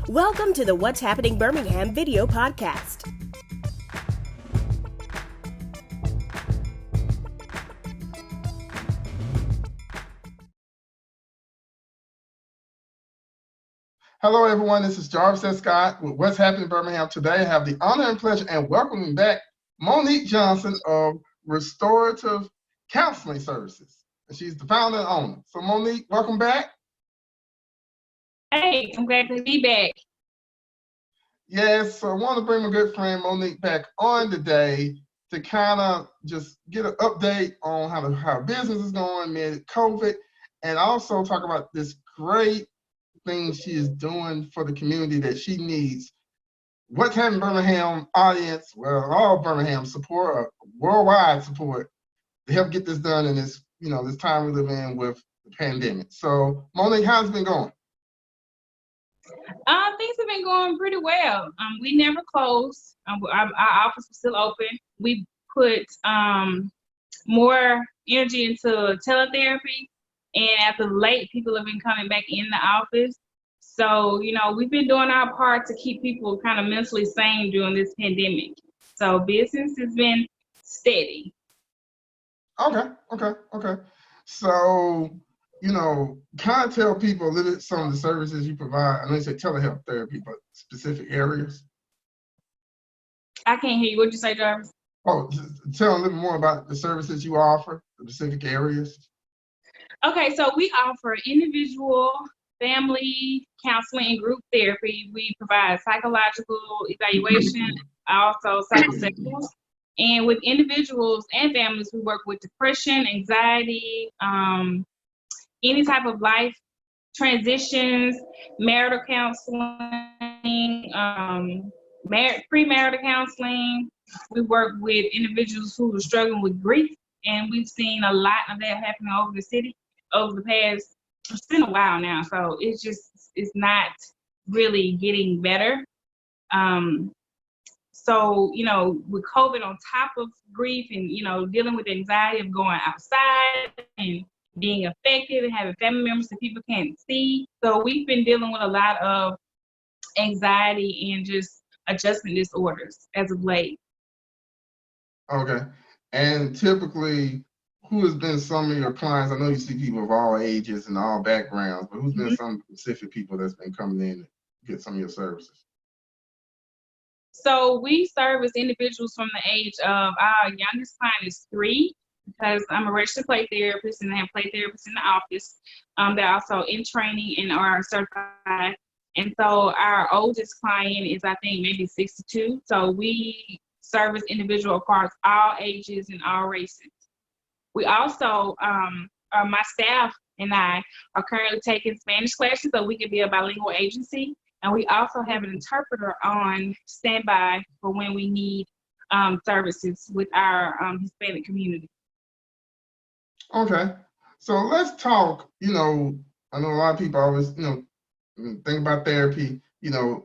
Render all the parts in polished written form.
Welcome to the What's Happening Birmingham video podcast. Hello, everyone. This is Jarvis S. Scott with What's Happening Birmingham. Today, I have the honor and pleasure and welcoming back Monique Johnson of Restorative Counseling Services. She's the founder and owner. So, Monique, welcome back. Hey, I'm glad to be back. Yes, so I want to bring my good friend Monique back on today to kind of just get an update on how business is going amid COVID, and also talk about this great thing she is doing for the community that she needs. What's Happening Birmingham audience, well, all Birmingham support, worldwide support to help get this done in this, this time we live in with the pandemic. So, Monique, how's it been going? Things have been going pretty well. We never closed. Our office was still open. We put more energy into teletherapy, and as of late, people have been coming back in the office. So, we've been doing our part to keep people kind of mentally sane during this pandemic. So business has been steady. Okay. So, kind of tell people a little bit some of the services you provide. I know you said telehealth therapy, but specific areas. I can't hear you. What'd you say, Jarvis? Oh, tell a little more about the services you offer, the specific areas. Okay, so we offer individual, family counseling, and group therapy. We provide psychological evaluation, also psychosexual. And with individuals and families, we work with depression, anxiety, any type of life transitions, marital counseling, premarital counseling. We work with individuals who are struggling with grief, and we've seen a lot of that happening over the city over the past, it's been a while now, so it's not really getting better. So, with COVID on top of grief and, dealing with the anxiety of going outside and being affected and having family members that people can't see. So we've been dealing with a lot of anxiety and just adjustment disorders as of late. Okay. And typically, who has been some of your clients? I know you see people of all ages and all backgrounds, but who's been some specific people that's been coming in to get some of your services? So we service individuals from the age of, our youngest client is 3, because I'm a registered play therapist and I have play therapists in the office. They're also in training and are certified. And so our oldest client is, I think, maybe 62. So we service individuals across all ages and all races. We also, my staff and I are currently taking Spanish classes so we can be a bilingual agency. And we also have an interpreter on standby for when we need services with our Hispanic community. Okay. So let's talk, I know a lot of people always, think about therapy,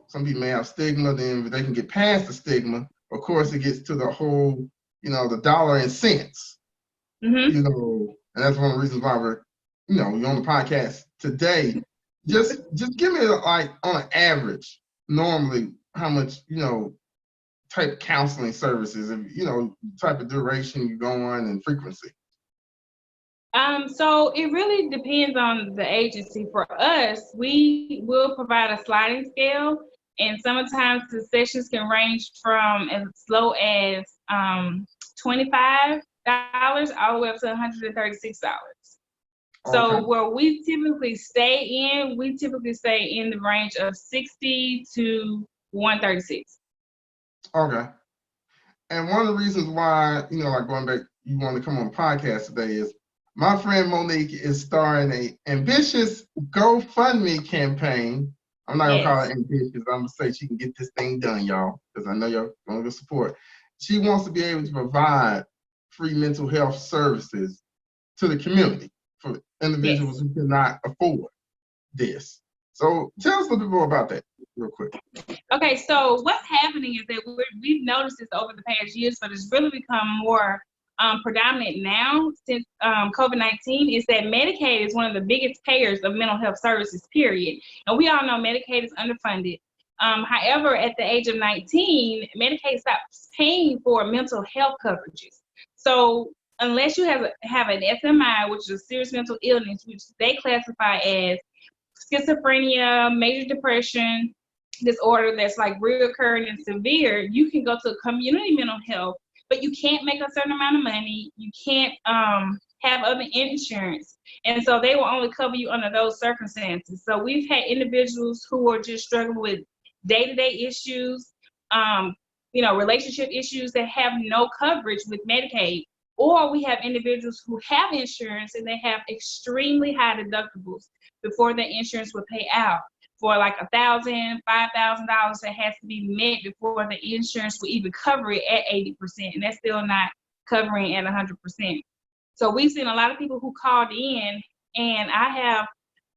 some people may have stigma, then they can get past the stigma. Of course, it gets to the whole, the dollar and cents, and that's one of the reasons why we're, you're on the podcast today. Just give me like on an average, normally how much, type counseling services and, type of duration you go on and frequency. So it really depends on the agency. For us, we will provide a sliding scale, and sometimes the sessions can range from as low as $25 all the way up to $136. So where we typically stay in the range of $60 to $136. Okay. And one of the reasons why, like going back, you want to come on the podcast today is my friend Monique is starting a ambitious GoFundMe campaign. I'm not gonna call it ambitious. I'm gonna say she can get this thing done, y'all, because I know y'all going to support. She wants to be able to provide free mental health services to the community for individuals who cannot afford this. So tell us a little bit more about that real quick. Okay, so what's happening is that we've noticed this over the past years, but it's really become more predominant now since COVID-19, is that Medicaid is one of the biggest payers of mental health services, period. And we all know Medicaid is underfunded. However, at the age of 19, Medicaid stops paying for mental health coverages. So unless you have an SMI, which is a serious mental illness, which they classify as schizophrenia, major depression disorder that's like reoccurring and severe, you can go to community mental health, but you can't make a certain amount of money. You can't have other insurance. And so they will only cover you under those circumstances. So we've had individuals who are just struggling with day-to-day issues, relationship issues that have no coverage with Medicaid. Or we have individuals who have insurance and they have extremely high deductibles before the insurance will pay out. For like $1,000, $5,000 that has to be met before the insurance will even cover it at 80%, and that's still not covering at 100%. So we've seen a lot of people who called in, and I have,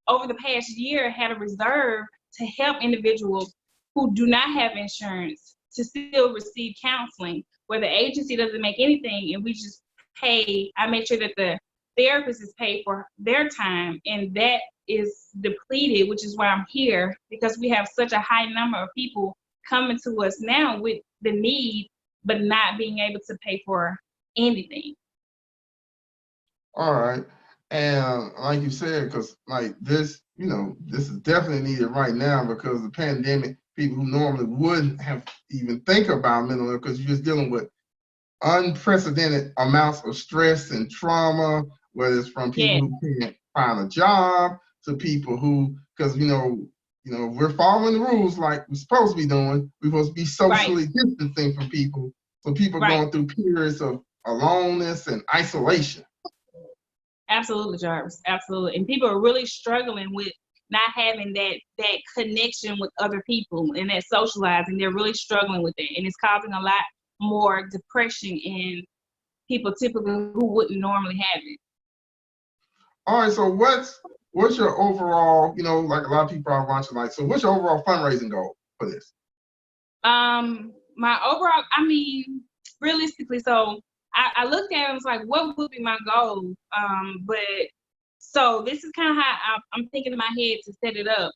over the past year, had a reserve to help individuals who do not have insurance to still receive counseling, where the agency doesn't make anything, and we just pay. I make sure that the therapist is paid for their time, and that is depleted, which is why I'm here, because we have such a high number of people coming to us now with the need, but not being able to pay for anything. All right. And like you said, because like this, this is definitely needed right now because of the pandemic. People who normally wouldn't have even think about mental health because you're just dealing with unprecedented amounts of stress and trauma, whether it's from people who can't find a job to people who, because we're following the rules like we're supposed to be doing. We're supposed to be socially distancing from people, so people are going through periods of aloneness and isolation. Absolutely, Jarvis. Absolutely, and people are really struggling with not having that connection with other people and that socializing. They're really struggling with it, and it's causing a lot more depression in people typically who wouldn't normally have it. All right, so what's your overall, like a lot of people are watching, like, so what's your overall fundraising goal for this? My overall, realistically, so I looked at it and was like, what would be my goal? But so this is kind of how I'm thinking in my head to set it up.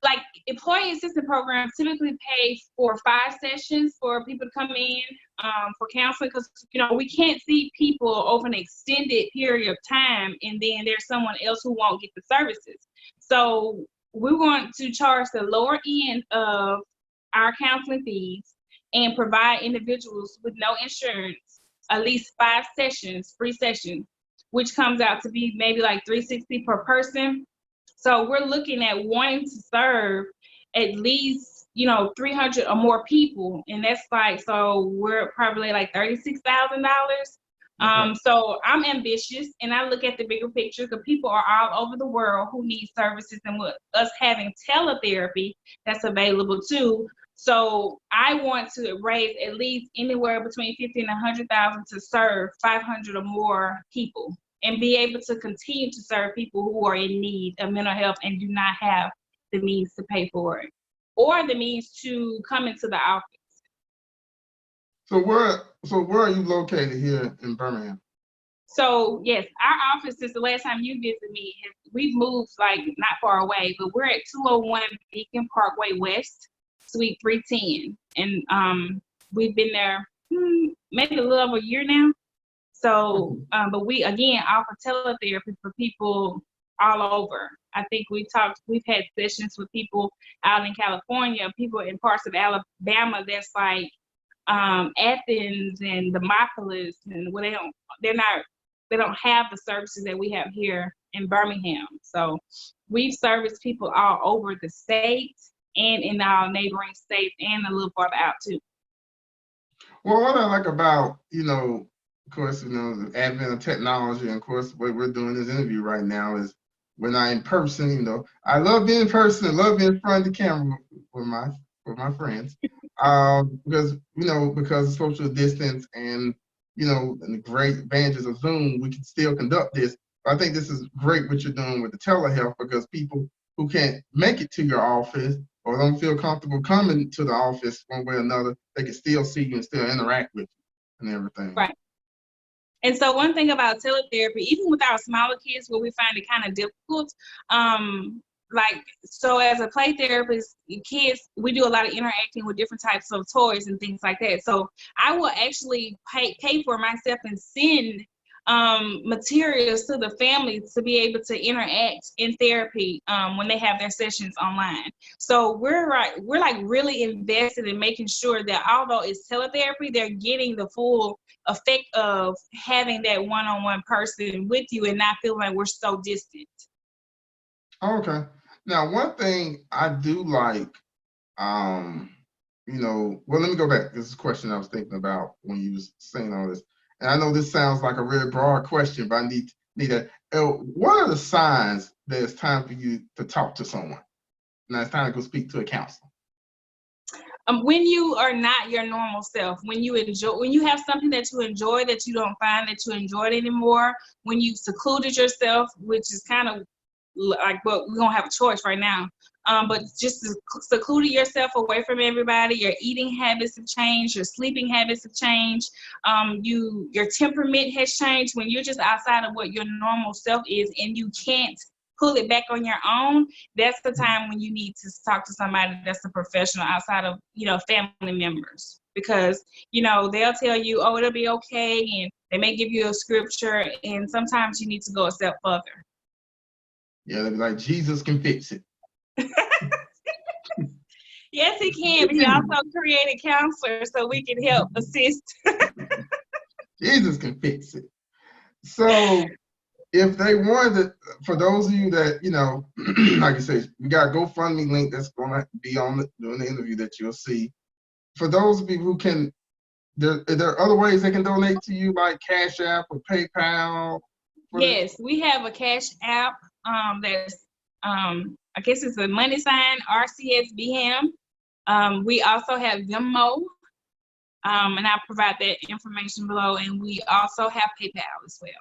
Like employee assistance programs typically pay for 5 sessions for people to come in for counseling because we can't see people over an extended period of time and then there's someone else who won't get the services. So we want to charge the lower end of our counseling fees and provide individuals with no insurance at least 5 sessions, free sessions, which comes out to be maybe like $360 per person. So we're looking at wanting to serve at least, 300 or more people. And that's like, so we're probably like $36,000. So I'm ambitious and I look at the bigger picture because people are all over the world who need services, and with us having teletherapy that's available too. So I want to raise at least anywhere between 50 and 100,000 to serve 500 or more people, and be able to continue to serve people who are in need of mental health and do not have the means to pay for it or the means to come into the office. So where are you located here in Birmingham? So yes, our office, since the last time you visited me, we've moved like not far away, but we're at 201 Beacon Parkway West, Suite 310. And we've been there maybe a little over a year now. So, but we, again, offer teletherapy for people all over. I think we've had sessions with people out in California, people in parts of Alabama that's like Athens and Demopolis, and where they don't have the services that we have here in Birmingham. So we've serviced people all over the state and in our neighboring states and a little farther out too. Well, what I like about, of course, the advent of technology, and of course, what we're doing this interview right now is we're not in person. I love being in person, I love being in front of the camera with my friends, because of social distance and and the great advantages of Zoom, we can still conduct this. But I think this is great what you're doing with the telehealth, because people who can't make it to your office or don't feel comfortable coming to the office one way or another, they can still see you and still interact with you and everything. Right. And so one thing about teletherapy, even with our smaller kids where we find it kind of difficult, so as a play therapist, kids, we do a lot of interacting with different types of toys and things like that. So I will actually pay for myself and send materials to the family to be able to interact in therapy when they have their sessions online. So we're like really invested in making sure that although it's teletherapy, they're getting the full effect of having that one-on-one person with you and not feeling like we're so distant. Okay. Now, one thing I do like, well, let me go back. This is a question I was thinking about when you was saying all this. And I know this sounds like a really broad question, but I need a, what are the signs that it's time for you to talk to someone? Now it's time to go speak to a counselor. When you are not your normal self, when you have something that you enjoy that you don't find that you enjoy it anymore, when you secluded yourself, which is kind of like, well, we don't have a choice right now. But just secluding yourself away from everybody, your eating habits have changed, your sleeping habits have changed, your temperament has changed. When you're just outside of what your normal self is and you can't pull it back on your own, that's the time when you need to talk to somebody that's a professional outside of, family members. Because, they'll tell you, oh, it'll be okay, and they may give you a scripture, and sometimes you need to go a step further. Yeah, they'll be like, Jesus can fix it. Yes, he can, but he also created counselors so we can help assist. Jesus can fix it. So if they wanted, for those of you that, like you said, we got a GoFundMe link that's going to be during the interview that you'll see. For those people who can, are there other ways they can donate to you, like Cash App or PayPal? Yes, we have a Cash App that's, I guess it's a money sign, RCS BHAM. We also have Venmo, and I'll provide that information below. And we also have PayPal as well.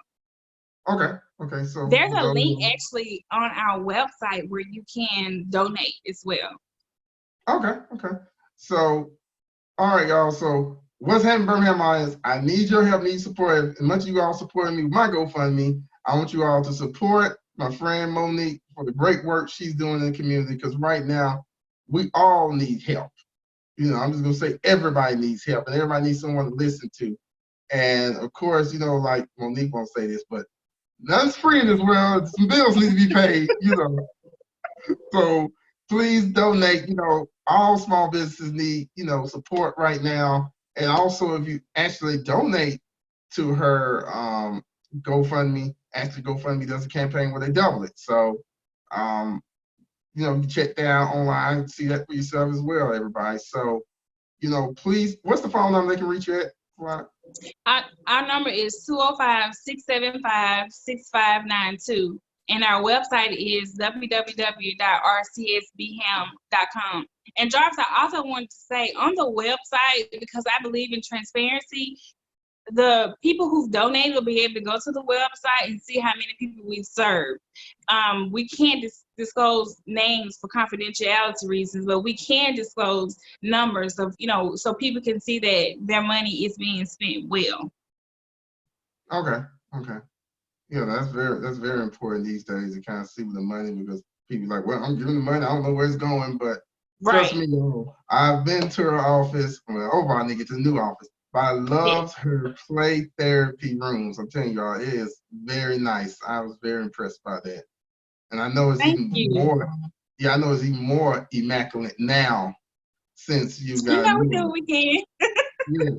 Okay. So there's a link actually on our website where you can donate as well. Okay. So, all right, y'all. So what's happening, Birmingham audience? I need your help, need support. As much as you all supporting me with my GoFundMe, I want you all to support my friend Monique for the great work she's doing in the community, because right now we all need help. I'm just gonna say everybody needs help, and everybody needs someone to listen to. And of course, like Monique won't say this, but nothing's free in this world. Some bills need to be paid, So please donate. All small businesses need, support right now. And also, if you actually donate to her GoFundMe, actually GoFundMe does a campaign where they double it. So, you check that out online, see that for yourself as well, everybody. So, please, what's the phone number they can reach you at? Our number is 205-675-6592, and our website is www.rcsbham.com. And Jarvis, I also wanted to say on the website, because I believe in transparency, the people who've donated will be able to go to the website and see how many people we've served. We can't disclose names for confidentiality reasons, but we can disclose numbers of, so people can see that their money is being spent well. Okay. Yeah, that's very important these days to kind of see with the money, because people are like, well, I'm giving the money, I don't know where it's going, but trust me, I've been to her office. Overall, I need to get to the new office. But I loved her play therapy rooms. I'm telling y'all, it is very nice. I was very impressed by that. And I know it's more. Yeah, I know it's even more immaculate now since you got. We do what we can.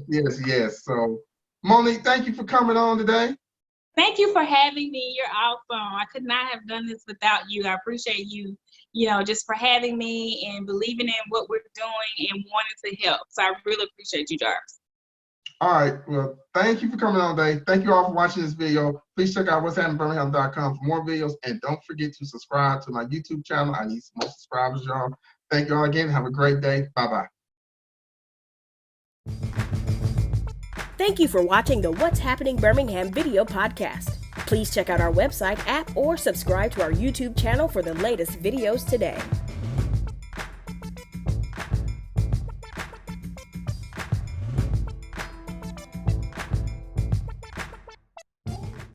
Yes. So, Monique, thank you for coming on today. Thank you for having me. You're awesome. I could not have done this without you. I appreciate you, just for having me and believing in what we're doing and wanting to help. So I really appreciate you, Jarvis. All right. Well, thank you for coming on today. Thank you all for watching this video. Please check out what'shappeningbirmingham.com for more videos. And don't forget to subscribe to my YouTube channel. I need some more subscribers, y'all. Thank you all again. Have a great day. Bye-bye. Thank you for watching the What's Happening Birmingham video podcast. Please check out our website, app, or subscribe to our YouTube channel for the latest videos today.